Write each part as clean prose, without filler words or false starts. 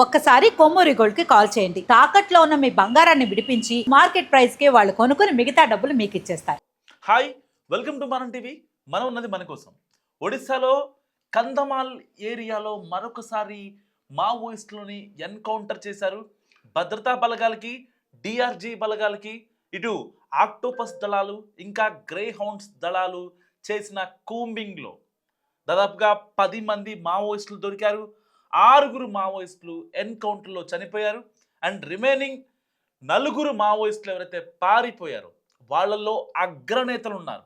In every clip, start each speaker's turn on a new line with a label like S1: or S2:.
S1: ఒక్కసారి కొమ్మూరి గోల్డ్ కి కాల్ చేయండి. తాకట్లో ఉన్న మీ బంగారాన్ని విడిపించి మార్కెట్ ప్రైస్ కి వాళ్ళు కొనుక్కుని మిగతా డబ్బులు మీకు ఇచ్చేస్తారు.
S2: హాయ్, వెల్కమ్ టు మనం టీవీ. మనం ఉన్నది మన కోసం. ఒడిశాలో కంధమాల్ ఏరియాలో మరొకసారి మావోయిస్టులని ఎన్కౌంటర్ చేశారు. భద్రతా బలగాలకి, డిఆర్జీ బలగాలకి, ఇటు ఆక్టోపస్ దళాలు ఇంకా గ్రే హౌండ్స్ దళాలు చేసిన కూంబింగ్లో దాదాపుగా 10 మంది మావోయిస్టులు దొరికారు. 6 మావోయిస్టులు ఎన్కౌంటర్లో చనిపోయారు. అండ్ రిమైనింగ్ 4 మావోయిస్టులు ఎవరైతే పారిపోయారో వాళ్ళల్లో అగ్రనేతలు ఉన్నారు.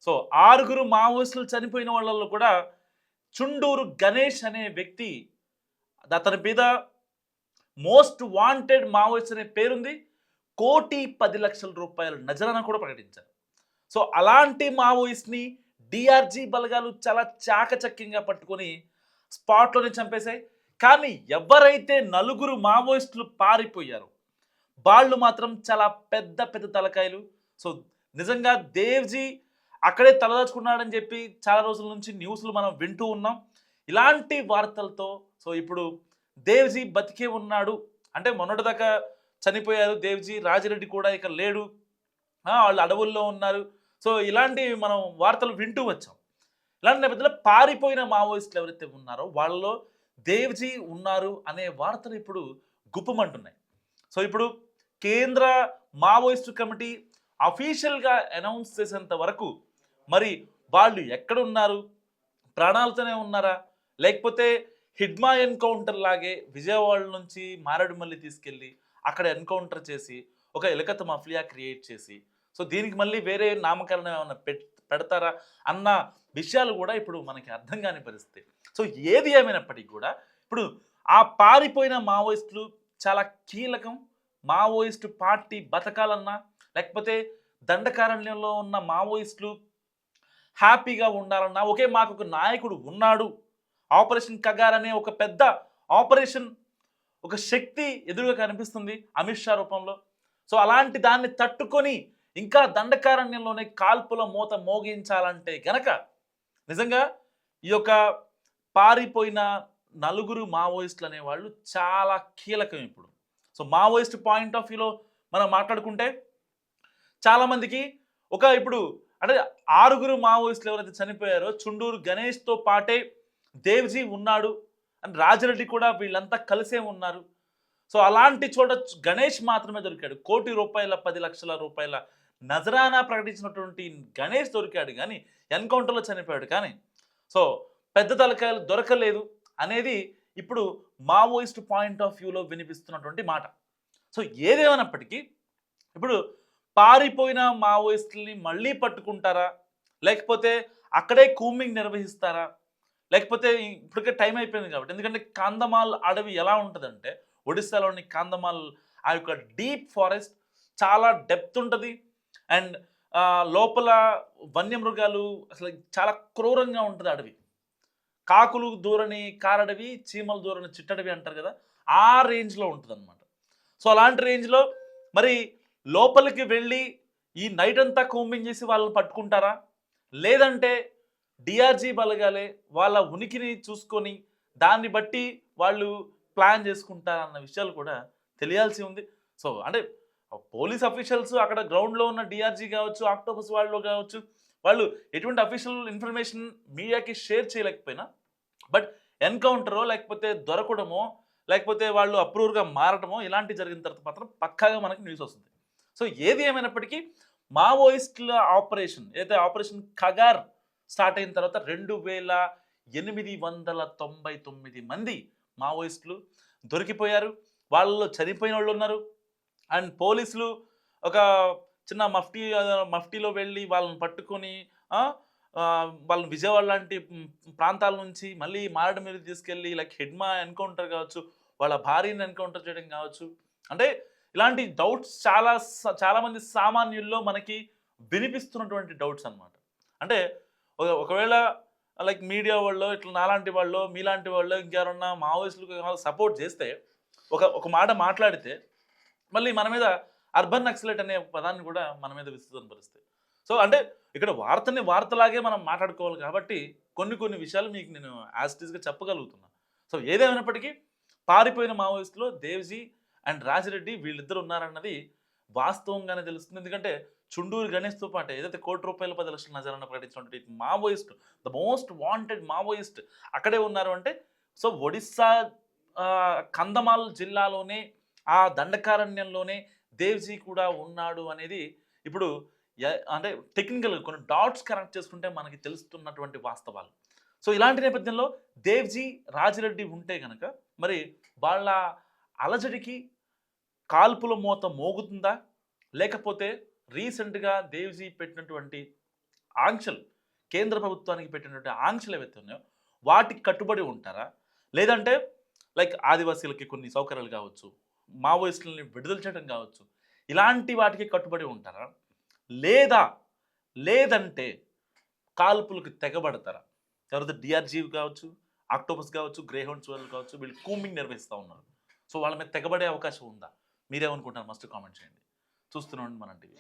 S2: సో 6 మావోయిస్టులు చనిపోయిన వాళ్ళల్లో కూడా చుండూరు గణేష్ అనే వ్యక్తి, అతని మీద మోస్ట్ వాంటెడ్ మావోయిస్ట్ అనే పేరుంది. 1,10,00,000 రూపాయల నజరానా కూడా ప్రకటించారు. సో అలాంటి మావోయిస్ట్ని డిఆర్జీ బలగాలు చాలా చాకచక్యంగా పట్టుకొని స్పాట్లోనే చంపేశాయి. కానీ ఎవరైతే 4 మావోయిస్టులు పారిపోయారో వాళ్ళు మాత్రం చాలా పెద్ద పెద్ద తలకాయలు. సో నిజంగా దేవ్జీ అక్కడే తలదాచుకున్నాడని చెప్పి చాలా రోజుల నుంచి న్యూస్లు మనం వింటూ ఉన్నాం. ఇలాంటి వార్తలతో సో ఇప్పుడు దేవ్జీ బతికే ఉన్నాడు అంటే, మొన్నటిదాకా చనిపోయారు దేవ్జీ, రాజిరెడ్డి కూడా ఇక లేడు, వాళ్ళు అడవుల్లో ఉన్నారు. సో ఇలాంటివి మనం వార్తలు వింటూ వచ్చాం. ఇలాంటి నేపథ్యంలో పారిపోయిన మావోయిస్టులు ఎవరైతే ఉన్నారో వాళ్ళలో దేవ్జీ ఉన్నారు అనే వార్తలు ఇప్పుడు గుప్పమంటున్నాయి. సో ఇప్పుడు కేంద్ర మావోయిస్టు కమిటీ అఫీషియల్గా అనౌన్స్ చేసేంత వరకు మరి వాళ్ళు ఎక్కడున్నారు, ప్రాణాలతోనే ఉన్నారా, లేకపోతే హిడ్మా ఎన్కౌంటర్ లాగే విజయవాడ నుంచి మారేడుమల్లి తీసుకెళ్ళి అక్కడ ఎన్కౌంటర్ చేసి ఒక ఎలకత మాఫియా క్రియేట్ చేసి సో దీనికి మళ్ళీ వేరే నామకరణం ఏమైనా పెడతారా అన్న విషయాలు కూడా ఇప్పుడు మనకి అర్థం కాని పరిస్థితి. సో ఏది ఏమైనప్పటికీ కూడా ఇప్పుడు ఆ పారిపోయిన మావోయిస్టులు చాలా కీలకం. మావోయిస్టు పార్టీ బతకాలన్నా, లేకపోతే దండకారణ్యంలో ఉన్న మావోయిస్టులు హ్యాపీగా ఉండాలన్నా, ఒకే మాకు ఒక నాయకుడు ఉన్నాడు, ఆపరేషన్ కగార్ అనే ఒక పెద్ద ఆపరేషన్, ఒక శక్తి ఎదురుగా కనిపిస్తుంది అమిత్ షా రూపంలో. సో అలాంటి దాన్ని తట్టుకొని ఇంకా దండకారణ్యంలోనే కాల్పుల మూత మోగించాలంటే గనక నిజంగా ఈ యొక్క పారిపోయిన 4 మావోయిస్టులు అనేవాళ్ళు చాలా కీలకం ఇప్పుడు. సో మావోయిస్ట్ పాయింట్ ఆఫ్ వ్యూలో మనం మాట్లాడుకుంటే చాలామందికి ఇప్పుడు అంటే 6 మావోయిస్టులు ఎవరైతే చనిపోయారో చుండూరు గణేష్తో పాటే దేవ్జీ ఉన్నాడు అండ్ రాజిరెడ్డి కూడా, వీళ్ళంతా కలిసే ఉన్నారు. సో అలాంటి చోట గణేష్ మాత్రమే దొరికాడు. 1,10,00,000 రూపాయల నజరానా ప్రకటించినటువంటి గణేష్ దొరికాడు కానీ ఎన్కౌంటర్లో చనిపోయాడు. కానీ సో పెద్ద తలకాయలు దొరకలేదు అనేది ఇప్పుడు మావోయిస్ట్ పాయింట్ ఆఫ్ వ్యూలో వినిపిస్తున్నటువంటి మాట. సో ఏదేమైనప్పటికీ ఇప్పుడు పారిపోయిన మావోయిస్టుల్ని మళ్ళీ పట్టుకుంటారా, లేకపోతే అక్కడే కూంబింగ్ నిర్వహిస్తారా, లేకపోతే ఇప్పటికే టైం అయిపోయింది కాబట్టి, ఎందుకంటే కాంధమాల్ అడవి ఎలా ఉంటుందంటే ఒడిశాలోని కాంధమాల్ ఆ యొక్క డీప్ ఫారెస్ట్ చాలా డెప్త్ ఉంటుంది. అండ్ లోపల వన్యమృగాలు అసలు చాలా క్రూరంగా ఉంటుంది అడవి. కాకులు దూరని కారడవి, చీమలు దూరని చిట్టడవి అంటారు కదా, ఆ రేంజ్లో ఉంటుంది అనమాట. సో అలాంటి రేంజ్లో మరి లోపలికి వెళ్ళి ఈ నైట్ అంతా కూంబింగ్ చేసి వాళ్ళని పట్టుకుంటారా, లేదంటే డిఆర్జీ బలగాలే వాళ్ళ ఉనికిని చూసుకొని దాన్ని బట్టి వాళ్ళు ప్లాన్ చేసుకుంటారన్న విషయాలు కూడా తెలియాల్సి ఉంది. సో అంటే పోలీస్ అఫీషియల్స్ అక్కడ గ్రౌండ్లో ఉన్న డిఆర్జీ కావచ్చు, ఆక్టోపస్ వాళ్ళు కావచ్చు, వాళ్ళు ఎటువంటి అఫీషియల్ ఇన్ఫర్మేషన్ మీడియాకి షేర్ చేయలేకపోయినా, బట్ ఎన్కౌంటరో లేకపోతే దొరకడమో లేకపోతే వాళ్ళు అప్రూవర్గా మారడమో ఇలాంటివి జరిగిన తర్వాత మాత్రం పక్కాగా మనకి న్యూస్ వస్తుంది. సో ఏది ఏమైనప్పటికీ మావోయిస్టుల ఆపరేషన్ ఏదైతే ఆపరేషన్ కగార్ స్టార్ట్ అయిన తర్వాత 2,899 మంది మావోయిస్టులు దొరికిపోయారు. వాళ్ళలో చనిపోయిన వాళ్ళు ఉన్నారు. అండ్ పోలీసులు ఒక చిన్న మఫ్టీలో వెళ్ళి వాళ్ళని పట్టుకొని వాళ్ళని విజయవాడ లాంటి ప్రాంతాల నుంచి మళ్ళీ మారడం మీద తీసుకెళ్ళి లైక్ హిడ్మా ఎన్కౌంటర్ కావచ్చు, వాళ్ళ భార్యని ఎన్కౌంటర్ చేయడం కావచ్చు. అంటే ఇలాంటి డౌట్స్ చాలామంది సామాన్యుల్లో మనకి వినిపిస్తున్నటువంటి డౌట్స్ అనమాట. అంటే ఒకవేళ లైక్ మీడియా వాళ్ళు ఇట్లా నాలాంటి వాళ్ళు మీలాంటి వాళ్ళు ఇంకెవరన్నా మావోయిస్టులకు సపోర్ట్ చేస్తే ఒక మాట మాట్లాడితే మళ్ళీ మన మీద అర్బన్ నక్సలైట్ అనే పదాన్ని కూడా మన మీద విస్తున్న పరిస్థితి. సో అంటే ఇక్కడ వార్తలాగే మనం మాట్లాడుకోవాలి కాబట్టి కొన్ని విషయాలు మీకు నేను యాజ్ ఇట్ ఈస్గా చెప్పగలుగుతున్నా. సో ఏదేమైనప్పటికీ పారిపోయిన మావోయిస్టులో దేవ్జీ అండ్ రాజిరెడ్డి వీళ్ళిద్దరు ఉన్నారన్నది వాస్తవంగానే తెలుస్తుంది. ఎందుకంటే చుండూరు గణేష్తో పాటు ఏదైతే ₹1,00,00,000 10,00,000 నజరాన ప్రకటించినటువంటి Maoist, the most wanted Maoist అక్కడే ఉన్నారు అంటే, సో ఒడిస్సా కంధమాల్ జిల్లాలోనే ఆ దండకారణ్యంలోనే దేవ్జీ కూడా ఉన్నాడు అనేది ఇప్పుడు అంటే టెక్నికల్గా కొన్ని డాట్స్ కనెక్ట్ చేసుకుంటే మనకి తెలుస్తున్నటువంటి వాస్తవాలు. సో ఇలాంటి నేపథ్యంలో దేవ్జీ రాజిరెడ్డి ఉంటే గనక మరి వాళ్ళ అలజడికి కాల్పుల మోత మోగుతుందా? లేకపోతే రీసెంట్‌గా దేవ్జీ పెట్టినటువంటి ఆంక్షలు, కేంద్ర ప్రభుత్వానికి పెట్టినటువంటి ఆంక్షలు ఏవైతే ఉన్నాయో వాటికి కట్టుబడి ఉంటారా? లేదంటే లైక్ ఆదివాసీలకి కొన్ని సౌకర్యాలు కావచ్చు, మావోయిస్టులని విడుదల చేయడం కావచ్చు, ఇలాంటి వాటికి కట్టుబడి ఉంటారా? లేదా లేదంటే కాల్పులకు తెగబడతారా? ఎవరైతే డిఆర్‌జీ కావచ్చు, ఆక్టోపస్ కావచ్చు, గ్రేహౌండ్స్ వాళ్ళు కావచ్చు, వీళ్ళు కూంబింగ్ నిర్వహిస్తూ ఉన్నారు. సో వాళ్ళ మీద తెగబడే అవకాశం ఉందా? మీరేమనుకుంటారు? మస్ట్ కామెంట్ చేయండి. చూస్తూనే ఉండండి మనం టీవీ.